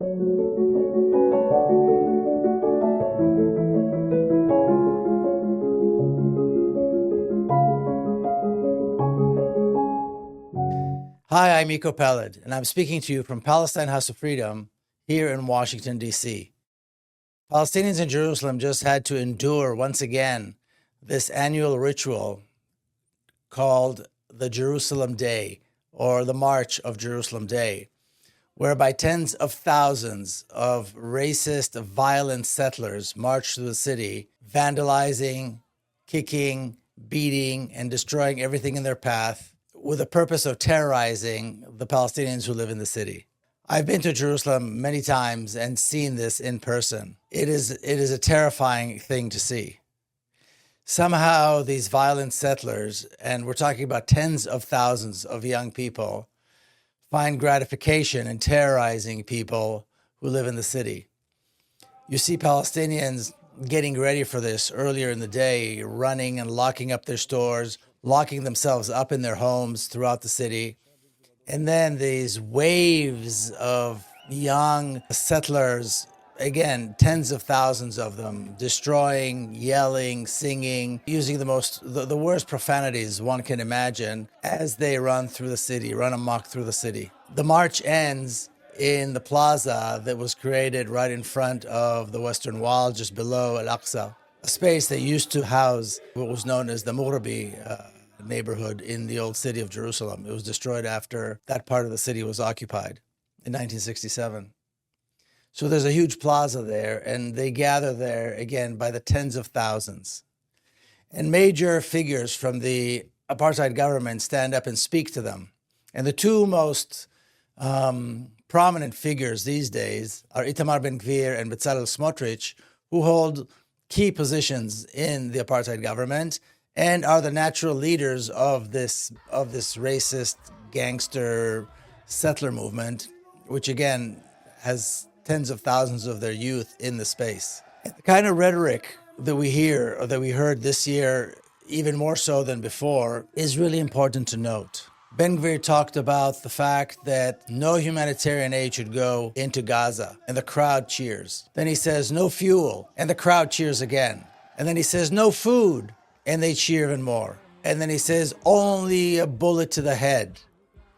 Hi, I'm Miko Peled, and I'm speaking to you from Palestine House of Freedom here in Washington, D.C. Palestinians in Jerusalem just had to endure once again this annual ritual called the Jerusalem Day, or the March of Jerusalem Day, whereby tens of thousands of racist, violent settlers marched through the city, vandalizing, kicking, beating, and destroying everything in their path with the purpose of terrorizing the Palestinians who live in the city. I've been to Jerusalem many times and seen this in person. It is a terrifying thing to see. Somehow these violent settlers, and we're talking about tens of thousands of young people, find gratification in terrorizing people who live in the city. You see Palestinians getting ready for this earlier in the day, running and locking up their stores, locking themselves up in their homes throughout the city. And then these waves of young settlers, again, tens of thousands of them, destroying, yelling, singing, using the worst profanities one can imagine as they run through the city, run amok through the city. The march ends in the plaza that was created right in front of the Western Wall, just below Al-Aqsa, a space that used to house what was known as the Mughrabi neighborhood in the old city of Jerusalem. It was destroyed after that part of the city was occupied in 1967. So there's a huge plaza there, and they gather there, again, by the tens of thousands. And major figures from the apartheid government stand up and speak to them. And the two most prominent figures these days are Itamar Ben-Gvir and Bezalel Smotrich, who hold key positions in the apartheid government and are the natural leaders of this racist gangster settler movement, which again has tens of thousands of their youth in the space. The kind of rhetoric that we hear, or that we heard this year, even more so than before, is really important to note. Ben-Gvir talked about the fact that no humanitarian aid should go into Gaza, and the crowd cheers. Then he says, no fuel, and the crowd cheers again. And then he says, no food, and they cheer even more. And then he says, only a bullet to the head.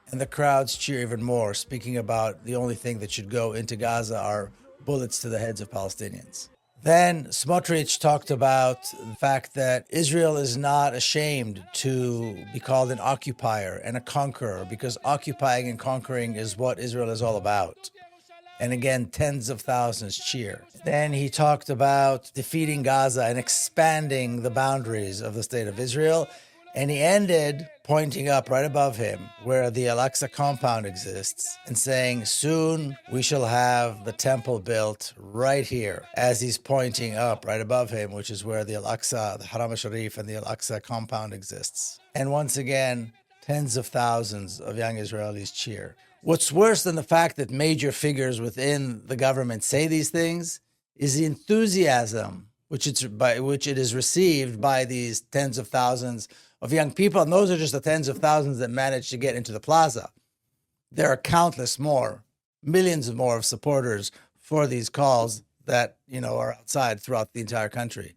And the crowds cheer even more, speaking about the only thing that should go into Gaza are bullets to the heads of Palestinians. Then Smotrich talked about the fact that Israel is not ashamed to be called an occupier and a conqueror, because occupying and conquering is what Israel is all about. And again, tens of thousands cheer. Then he talked about defeating Gaza and expanding the boundaries of the state of Israel. And he ended pointing up right above him where the Al-Aqsa compound exists and saying, soon we shall have the temple built right here, as he's pointing up right above him, which is where the Al-Aqsa, the Haram al-Sharif and the Al-Aqsa compound exists. And once again, tens of thousands of young Israelis cheer. What's worse than the fact that major figures within the government say these things is the enthusiasm which it is received by these tens of thousands of young people. And those are just the tens of thousands that managed to get into the plaza. There are countless more, millions more of supporters for these calls that, are outside throughout the entire country.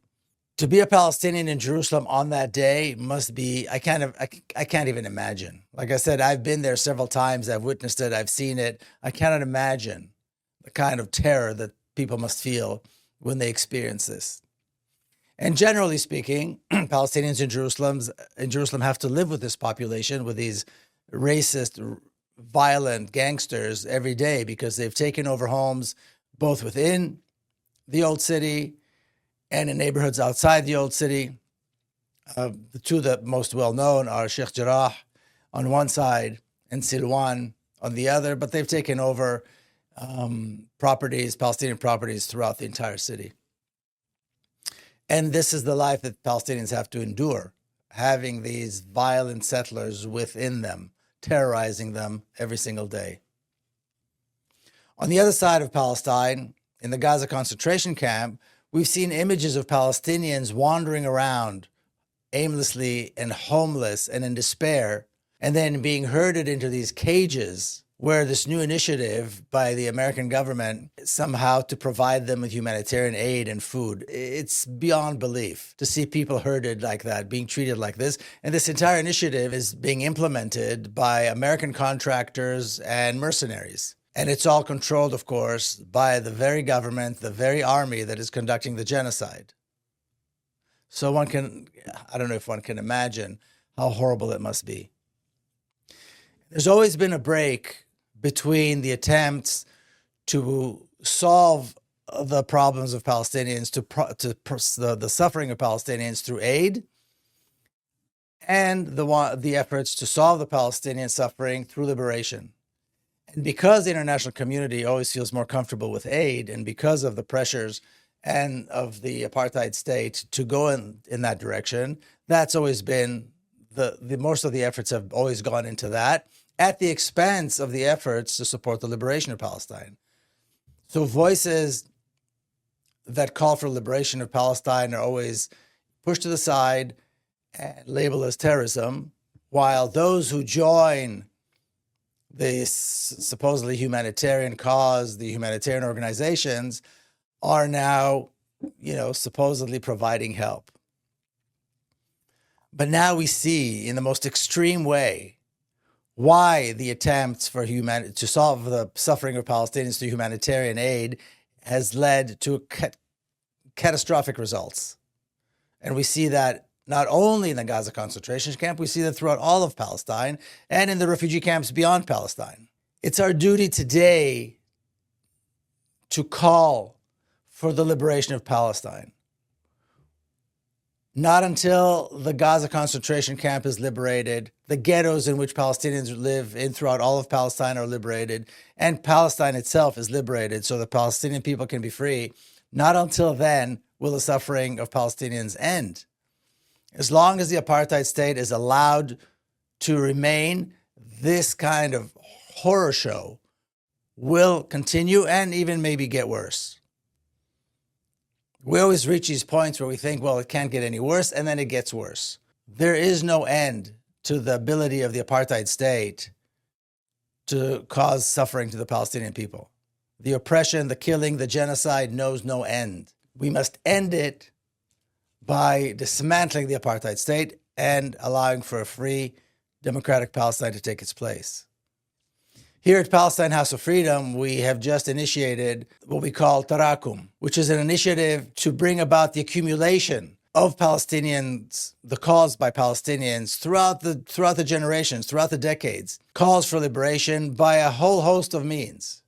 To be a Palestinian in Jerusalem on that day must be, I can't even imagine. Like I said, I've been there several times. I've witnessed it. I've seen it. I cannot imagine the kind of terror that people must feel when they experience this. And generally speaking, Palestinians in Jerusalem have to live with this population, with these racist, violent gangsters every day, because they've taken over homes both within the old city and in neighborhoods outside the old city. The two that most well known are Sheikh Jarrah on one side and Silwan on the other, but they've taken over Palestinian properties throughout the entire city. And this is the life that Palestinians have to endure, having these violent settlers within them, terrorizing them every single day. On the other side of Palestine, in the Gaza concentration camp, we've seen images of Palestinians wandering around aimlessly and homeless and in despair, and then being herded into these cages where this new initiative by the American government somehow to provide them with humanitarian aid and food, it's beyond belief to see people herded like that, being treated like this. And this entire initiative is being implemented by American contractors and mercenaries. And it's all controlled, of course, by the very government, the very army that is conducting the genocide. So I don't know if one can imagine how horrible it must be. There's always been a break between the attempts to solve the problems of Palestinians, the suffering of Palestinians through aid, and the efforts to solve the Palestinian suffering through liberation. And because the international community always feels more comfortable with aid, and because of the pressures and of the apartheid state to go in that direction, that's always been the most of the efforts have always gone into that, at the expense of the efforts to support the liberation of Palestine. So voices that call for liberation of Palestine are always pushed to the side and labeled as terrorism, while those who join the supposedly humanitarian cause, the humanitarian organizations, are now, supposedly providing help. But now we see in the most extreme way why the attempts to solve the suffering of Palestinians through humanitarian aid has led to catastrophic results. And we see that not only in the Gaza concentration camp, we see that throughout all of Palestine and in the refugee camps beyond Palestine. It's our duty today to call for the liberation of Palestine. Not until the Gaza concentration camp is liberated, the ghettos in which Palestinians live in throughout all of Palestine are liberated, and Palestine itself is liberated so the Palestinian people can be free. Not until then will the suffering of Palestinians end. As long as the apartheid state is allowed to remain, this kind of horror show will continue and even maybe get worse. We always reach these points where we think, well, it can't get any worse, and then it gets worse. There is no end to the ability of the apartheid state to cause suffering to the Palestinian people. The oppression, the killing, the genocide knows no end. We must end it by dismantling the apartheid state and allowing for a free, democratic Palestine to take its place. Here at Palestine House of Freedom, we have just initiated what we call Tarakum, which is an initiative to bring about the accumulation of Palestinians, the cause by Palestinians throughout the generations, throughout the decades, calls for liberation by a whole host of means.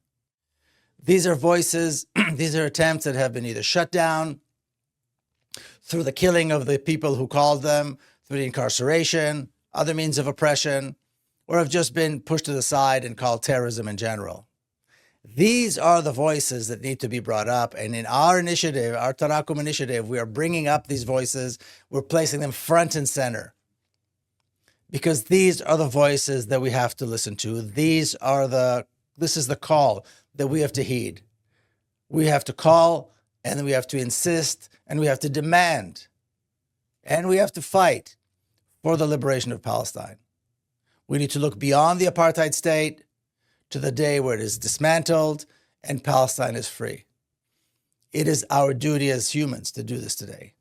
These are voices, these are attempts that have been either shut down through the killing of the people who called them, through the incarceration, other means of oppression, or have just been pushed to the side and called terrorism in general. These are the voices that need to be brought up. And in our initiative, our Tarakum initiative, we are bringing up these voices. We're placing them front and center. Because these are the voices that we have to listen to. This is the call that we have to heed. We have to call, and then we have to insist, and we have to demand, and we have to fight for the liberation of Palestine. We need to look beyond the apartheid state to the day where it is dismantled and Palestine is free. It is our duty as humans to do this today.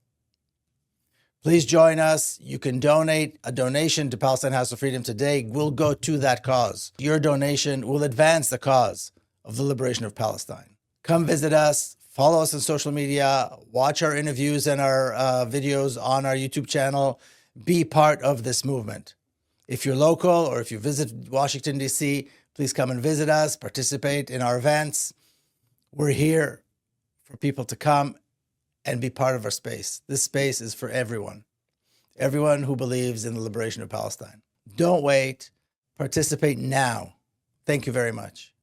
Please join us. You can donate. A donation to Palestine House of Freedom today will go to that cause. Your donation will advance the cause of the liberation of Palestine. Come visit us. Follow us on social media. Watch our interviews and our videos on our YouTube channel. Be part of this movement. If you're local or if you visit Washington, D.C., please come and visit us, participate in our events. We're here for people to come and be part of our space. This space is for everyone who believes in the liberation of Palestine. Don't wait. Participate now. Thank you very much.